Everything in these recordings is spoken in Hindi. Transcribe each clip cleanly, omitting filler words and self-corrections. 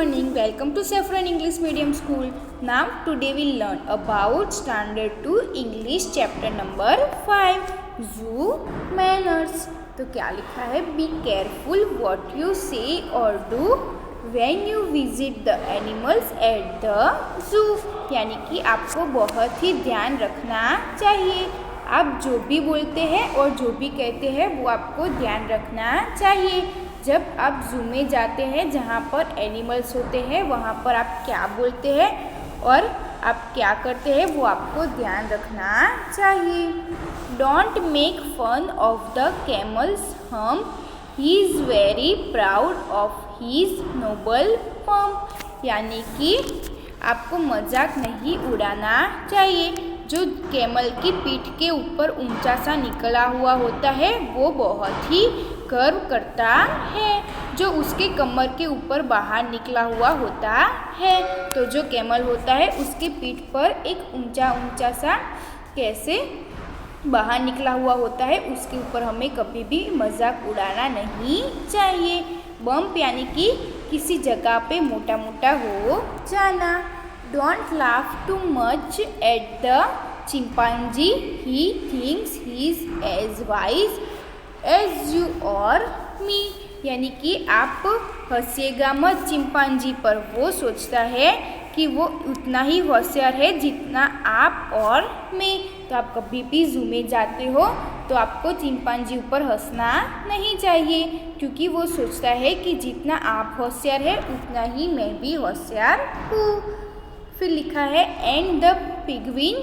morning. Welcome to Saffron English Medium School. Now today we'll learn about Standard 2 English chapter number 5 Zoo Manners. तो क्या लिखा है? Be careful what you say or do when you visit the animals at the zoo. यानी कि आपको बहुत ही ध्यान रखना चाहिए. आप जो भी बोलते हैं और जो भी कहते हैं वो आपको ध्यान रखना चाहिए. जब आप ज़ू में जाते हैं जहाँ पर एनिमल्स होते हैं वहाँ पर आप क्या बोलते हैं और आप क्या करते हैं वो आपको ध्यान रखना चाहिए. Don't make fun of the camel's hump, he is very proud of his noble form. यानी कि आपको मजाक नहीं उड़ाना चाहिए. जो कैमल की पीठ के ऊपर ऊंचा सा निकला हुआ होता है वो बहुत ही गर्व करता है. जो उसके कमर के ऊपर बाहर निकला हुआ होता है, तो जो कैमल होता है उसके पीठ पर एक ऊंचा सा कैसे बाहर निकला हुआ होता है, उसके ऊपर हमें कभी भी मजाक उड़ाना नहीं चाहिए. बम्प यानी कि किसी जगह पे मोटा हो जाना. Don't laugh too much at the chimpanzee. He thinks he's as wise as you or me. यानी कि आप हंसिएगा मत चिंपांजी पर. वो सोचता है कि वो उतना ही होशियार है जितना आप और मैं. तो आप कभी भी ज़ू में जाते हो तो आपको चिंपांजी ऊपर हंसना नहीं चाहिए, क्योंकि वो सोचता है कि जितना आप होशियार है उतना ही मैं भी होशियार हूँ. फिर लिखा है एंड द पिगविन,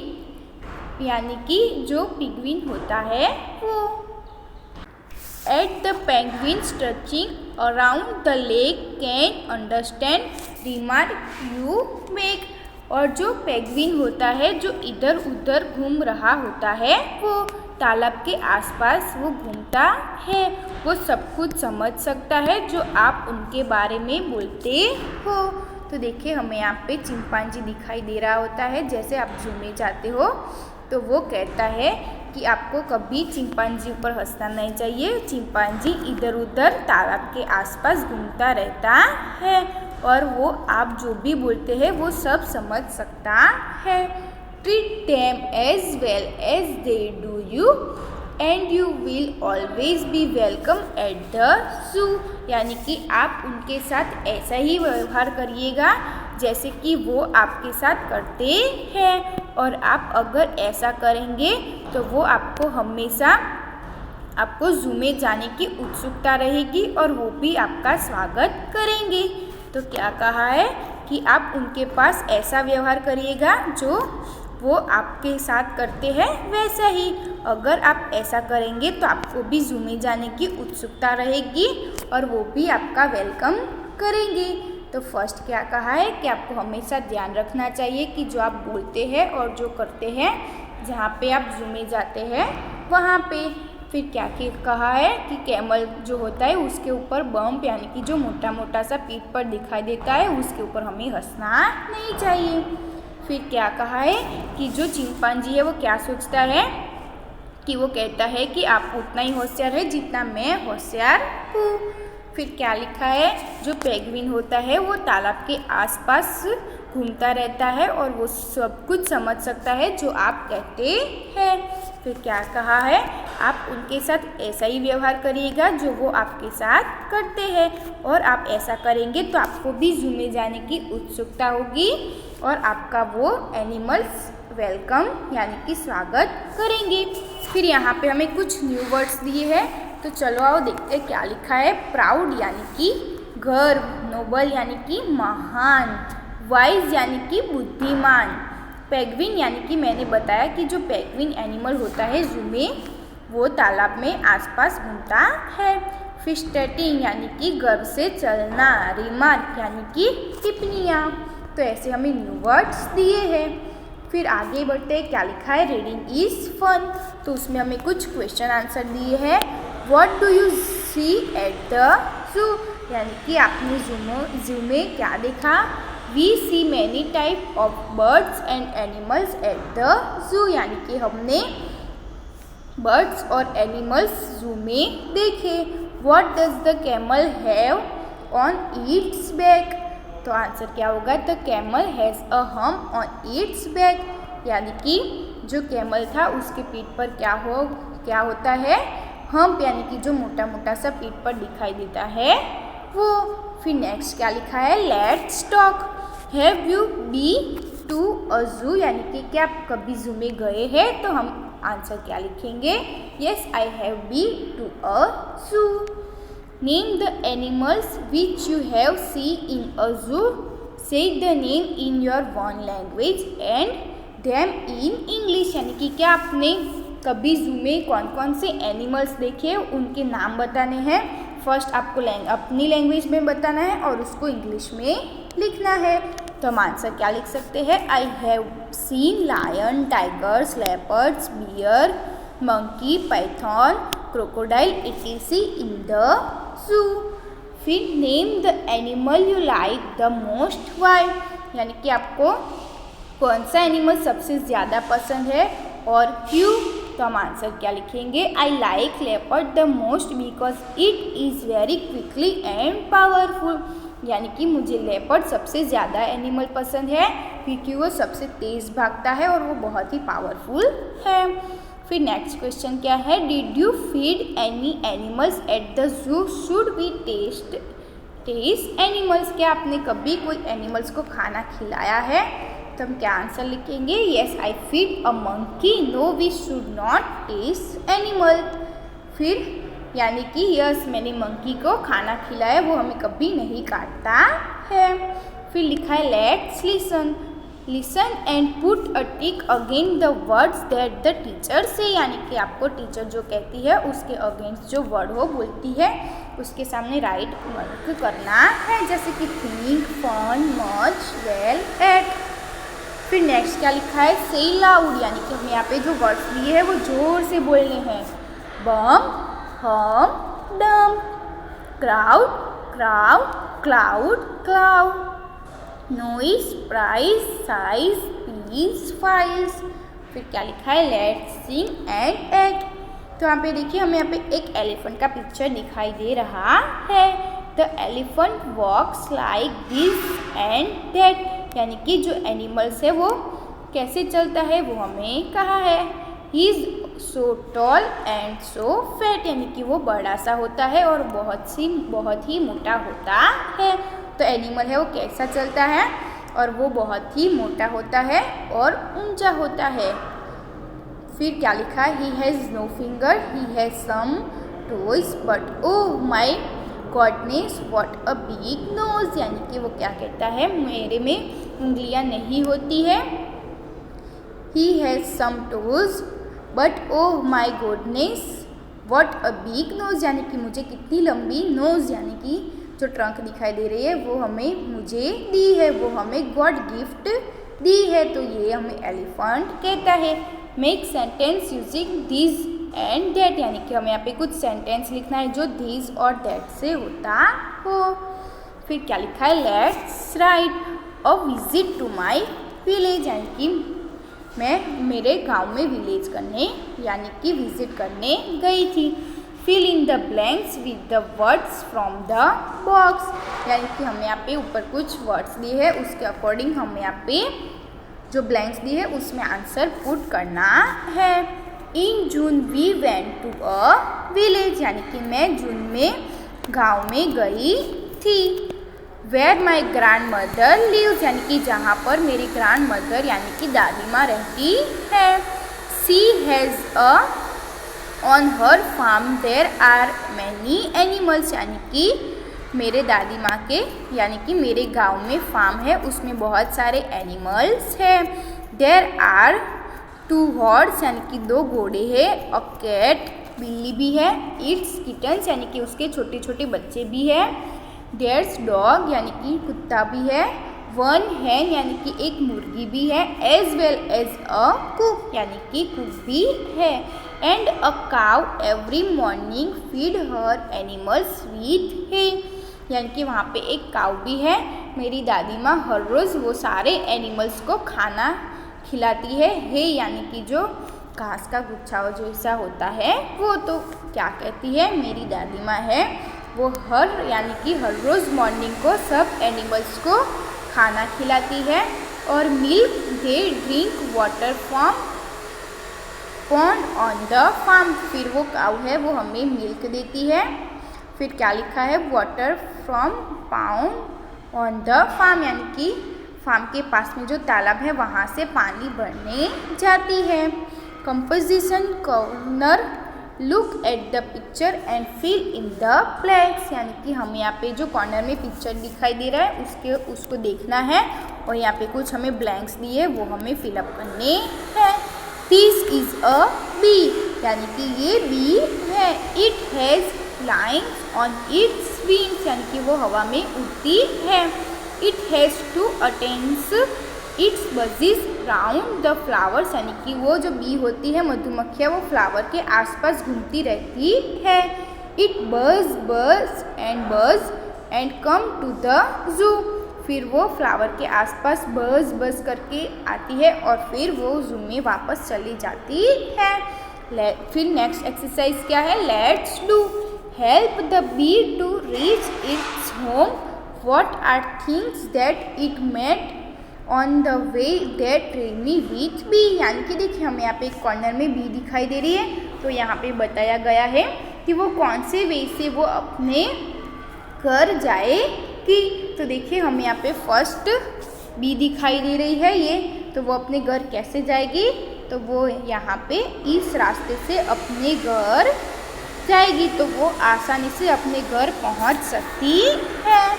यानी कि जो पिगविन होता है वो. At the penguins touching around the lake can understand remark you make. और जो पेंगुइन होता है जो इधर उधर घूम रहा होता है वो तालाब के आसपास वो घूमता है, वो सब कुछ समझ सकता है जो आप उनके बारे में बोलते हो. तो देखिए हमें यहाँ पे चिंपांजी दिखाई दे रहा होता है. जैसे आप ज़ू में जाते हो तो वो कहता है कि आपको कभी चिंपांजी ऊपर हंसना नहीं चाहिए. चिंपांजी इधर उधर तालाब के आसपास घूमता रहता है और वो आप जो भी बोलते हैं वो सब समझ सकता है. Treat them as well as they do you and you will always be welcome at the zoo. यानी कि आप उनके साथ ऐसा ही व्यवहार करिएगा जैसे कि वो आपके साथ करते हैं. और आप अगर ऐसा करेंगे तो वो आपको हमेशा आपको ज़ू में जाने की उत्सुकता रहेगी और वो भी आपका स्वागत करेंगे. तो क्या कहा है कि आप उनके पास ऐसा व्यवहार करिएगा जो वो आपके साथ करते हैं वैसा ही. अगर आप ऐसा करेंगे तो आपको भी ज़ू में जाने की उत्सुकता रहेगी और वो भी आपका वेलकम करेंगे. तो फर्स्ट क्या कहा है कि आपको हमेशा ध्यान रखना चाहिए कि जो आप बोलते हैं और जो करते हैं जहाँ पे आप ज़ू में जाते हैं वहाँ पे. फिर क्या कहा है कि कैमल जो होता है उसके ऊपर बम्प यानी कि जो मोटा सा पीठ पर दिखाई देता है उसके ऊपर हमें हंसना नहीं चाहिए. फिर क्या कहा है कि जो चिंपांजी है वो क्या सोचता है कि वो कहता है कि आप उतना ही होशियार है जितना मैं होशियार हूँ. फिर क्या लिखा है, जो पेंगुइन होता है वो तालाब के आसपास घूमता रहता है और वो सब कुछ समझ सकता है जो आप कहते हैं. फिर क्या कहा है, आप उनके साथ ऐसा ही व्यवहार करिएगा जो वो आपके साथ करते हैं. और आप ऐसा करेंगे तो आपको भी ज़ू में जाने की उत्सुकता होगी और आपका वो एनिमल्स वेलकम यानी कि स्वागत करेंगे. फिर यहाँ पे हमें कुछ न्यू वर्ड्स दिए हैं, तो चलो आओ देखते हैं क्या लिखा है. प्राउड यानी कि गर्व, नोबल यानी कि महान, वाइज यानी कि बुद्धिमान, पेंगुइन यानी कि मैंने बताया कि जो पेंगुइन एनिमल होता है ज़ू में वो तालाब में आसपास घूमता है. फिश टैटिंग यानी कि गर्व से चलना, रिमार्क यानी कि टिप्पणियाँ. तो ऐसे हमें न्यू वर्ड्स दिए हैं. फिर आगे बढ़ते हैं, क्या लिखा है, रीडिंग इज़ फन. तो उसमें हमें कुछ क्वेश्चन आंसर दिए हैं. What do you see at the zoo, यानी कि आपने ज़ू में क्या देखा. We see many type of birds and animals at the zoo, यानी कि हमने बर्ड्स और एनिमल्स ज़ू में देखे. What does the camel have on its back, तो आंसर क्या होगा? The camel has a hump on its back, यानी कि जो कैमल था उसके पीठ पर क्या होता है? हम्प, यानी कि जो मोटा मोटा सा पीठ पर दिखाई देता है वो। फिर नेक्स्ट क्या लिखा है? Let's talk. Have you be to a zoo, यानी कि क्या आप कभी जू में गए हैं? तो हम आंसर क्या लिखेंगे? Yes, I have been to a zoo. Name the animals which you have see in a zoo, say the name in your own language and them in English, यानी कि क्या आपने कभी जू में कौन कौन से एनिमल्स देखे, उनके नाम बताने हैं। फर्स्ट आपको अपनी लैंग्वेज में बताना है और उसको इंग्लिश में लिखना है। तो हम आंसर क्या लिख सकते हैं? I have seen lion, tigers, leopards, bear, monkey, python, crocodile etc in the zoo. फिर name the animal you like the most, why, यानी कि आपको कौन सा एनिमल सबसे ज़्यादा पसंद है और क्यों। तो हम आंसर क्या लिखेंगे? I like leopard the most because it is very quickly and powerful, यानी कि मुझे लेपर्ड सबसे ज़्यादा एनिमल पसंद है क्योंकि वो सबसे तेज़ भागता है और वो बहुत ही पावरफुल है। फिर नेक्स्ट क्वेश्चन क्या है? Did you feed any animals at the zoo, should we test animals, क्या आपने कभी कोई एनिमल्स को खाना खिलाया है? तो हम क्या आंसर लिखेंगे? Yes, I feed a monkey, no we should not test animal. फिर यानी कि यस, मैंने मंकी को खाना खिलाया, वो हमें कभी नहीं काटता है। फिर लिखा है let's listen, listen and put a tick against the words that the teacher से, यानी कि आपको टीचर जो कहती है उसके अगेंस्ट जो वर्ड वो बोलती है उसके सामने राइट मार्क करना है, जैसे कि think, fun, much, well, at. फिर नेक्स्ट क्या लिखा है? से लाउड, यानी कि हमें यहाँ पे जो वर्ड्स दिए हैं वो जोर से बोलने हैं। Bum, hum, dumb, crowd, crowd, cloud, cloud, noise, price, size, piece, files. फिर क्या लिखा है? Let's sing and act. तो यहाँ पे देखिए, हमें यहाँ पे एक एलिफेंट का पिक्चर दिखाई दे रहा है। The elephant walks like this and that, यानी कि जो एनिमल्स है वो कैसे चलता है वो हमें कहा है। He is so tall and so fat, यानी कि वो बड़ा सा होता है और बहुत ही मोटा होता है। तो एनिमल है वो कैसा चलता है और वो बहुत ही मोटा होता है और ऊंचा होता है। फिर क्या लिखा है? He has no finger, he has some toes but oh my goodness what a big nose, यानी कि वो क्या कहता है? मेरे में उंगलियां नहीं होती है। He has some toes but oh my goodness what a big nose, यानी कि मुझे कितनी लंबी नोज, यानी कि जो ट्रंक दिखाई दे रही है वो हमें मुझे दी है, वो हमें गॉड गिफ्ट दी है। तो ये हमें एलिफेंट कहता है। Make sentence using this and that, यानी कि हमें यहाँ पे कुछ सेंटेंस लिखना है जो दिस और दैट से होता हो। फिर क्या लिखा है? Let's write a visit to my village, यानी कि मैं मेरे गांव में विलेज करने यानी कि विजिट करने गई थी। Fill in the blanks with the words from the box, यानी कि हमें यहाँ पे ऊपर कुछ वर्ड्स दिए हैं उसके अकॉर्डिंग हमें यहाँ पे जो ब्लैंक्स दिए है उसमें आंसर पुट करना है। In June we went to a village, यानी कि मैं जून में गांव में गई थी। Where my grandmother lives, यानी कि जहाँ पर मेरी ग्रैंड मदर यानी कि दादी माँ रहती है। She has a on her farm there are many animals, यानी कि मेरे दादी माँ के यानी कि मेरे गांव में फार्म है उसमें बहुत सारे एनिमल्स हैं। देयर आर 2 हॉर्स, यानी कि 2 घोड़े हैं। अ कैट, बिल्ली भी है। इट्स किटन्स, यानी कि उसके छोटे छोटे बच्चे भी हैं। देयर्स डॉग, यानी कि कुत्ता भी है। 1 hen, यानी कि एक मुर्गी भी है। As well as a cook, यानी कि कुक भी है। And a cow every morning feed her animals with hay, यानी कि वहाँ पे एक काउ भी है। मेरी दादी माँ हर रोज़ वो सारे एनिमल्स को खाना खिलाती है। हे यानी कि जो घास का गुच्छा जैसा होता है वो, तो क्या कहती है मेरी दादी माँ है वो यानी कि हर रोज़ मॉर्निंग को सब एनिमल्स को खाना खिलाती है। और milk they drink water from pond on the farm, फिर वो काऊ है वो हमें मिल्क देती है। फिर क्या लिखा है, water from pound on the farm, यानी कि फार्म के पास में जो तालाब है वहाँ से पानी भरने जाती है। Composition corner look at the picture and fill in the blanks, यानी कि हमें यहाँ पे जो कॉर्नर में पिक्चर दिखाई दे रहा है उसको देखना है और यहाँ पे कुछ हमें ब्लैंक्स दिए वो हमें फिलअप करने हैं। दिस इज अ बी, यानी कि ये बी है। It has lines on its wings, यानी कि वो हवा में उड़ती है। It has two antennas its buzzes round the flowers, यानी कि वो जो बी होती है मधुमक्खियाँ वो फ्लावर के आसपास घूमती रहती है। इट बज and come to the zoo, फिर वो फ्लावर के आसपास बज करके आती है और फिर वो जू में वापस चली जाती है। फिर नेक्स्ट एक्सरसाइज क्या है, let's do. Help the bee to reach its home, what are things that it met on the way that trainee with bee, यानी कि देखिए हमें यहाँ पे एक कॉर्नर में बी दिखाई दे रही है, तो यहाँ पे बताया गया है कि वो कौन से वे से वो अपने घर जाएगी। तो देखिए हमें यहाँ पे फर्स्ट बी दिखाई दे रही है ये, तो वो अपने घर कैसे जाएगी, तो वो यहाँ पे इस रास्ते से अपने घर जाएगी, तो वो आसानी से अपने घर पहुँच सकती है।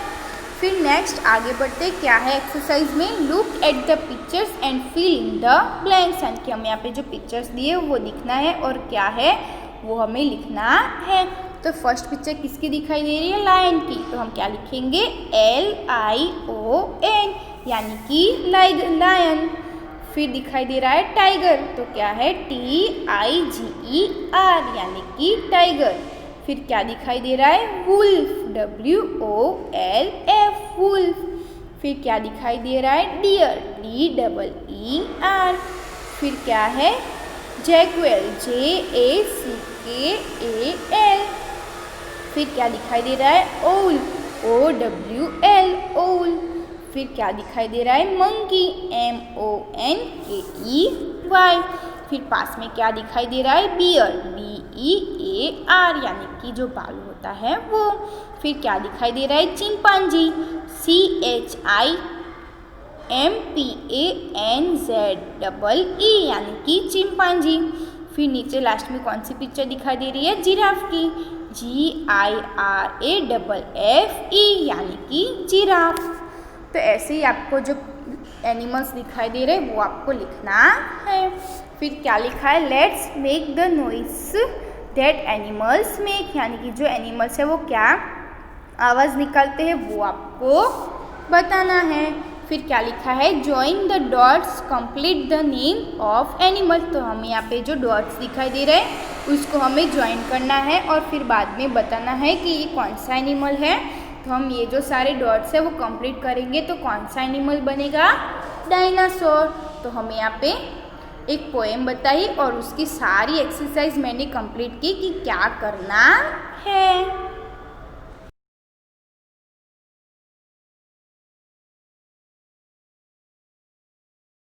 फिर नेक्स्ट आगे बढ़ते क्या है एक्सरसाइज में, look at the pictures and fill in the blanks, यानी कि हमें यहाँ पे जो पिक्चर्स दिए वो दिखना है और क्या है वो हमें लिखना है। तो फर्स्ट पिक्चर किसकी दिखाई दे रही है, लायन की, तो हम क्या लिखेंगे LION, यानी कि लायन। फिर दिखाई दे रहा है टाइगर, तो क्या है TIGER, यानी कि टाइगर। फिर क्या दिखाई दे रहा है, वुल्फ, WOLF, वुल्फ। फिर क्या दिखाई दे रहा है, डियर, DEER। फिर क्या है, जैक्वेल, JACKAL। फिर क्या दिखाई दे रहा है, ओल, OWL, ओल। फिर क्या दिखाई दे रहा है, मंकी, MONKEY। फिर पास में क्या दिखाई दे रहा है, बियर, BEAR, यानी कि जो बालू होता है वो। फिर क्या दिखाई दे रहा है, चिंपांजी, CHIMPANZEE, यानी कि चिंपांजी। फिर नीचे लास्ट में कौन सी पिक्चर दिखाई दे रही है, जिराफ की, GIRAFFE, यानी कि जिराफ। तो ऐसे ही आपको जो एनिमल्स दिखाई दे रहे हैं वो आपको लिखना है। फिर क्या लिखा है, let's make the noise that animals make, यानी कि जो एनिमल्स है वो क्या आवाज़ निकालते हैं वो आपको बताना है। फिर क्या लिखा है, join the dots complete the name of animal, तो हमें यहाँ पे जो डॉट्स दिखाई दे रहे हैं उसको हमें ज्वाइन करना है और फिर बाद में बताना है कि ये कौन सा एनिमल है। तो हम ये जो सारे डॉट्स है वो कंप्लीट करेंगे तो कौन सा एनिमल बनेगा, डायनासोर। तो हमें यहाँ पे एक पोएम बताई और उसकी सारी एक्सरसाइज मैंने कंप्लीट की कि क्या करना है।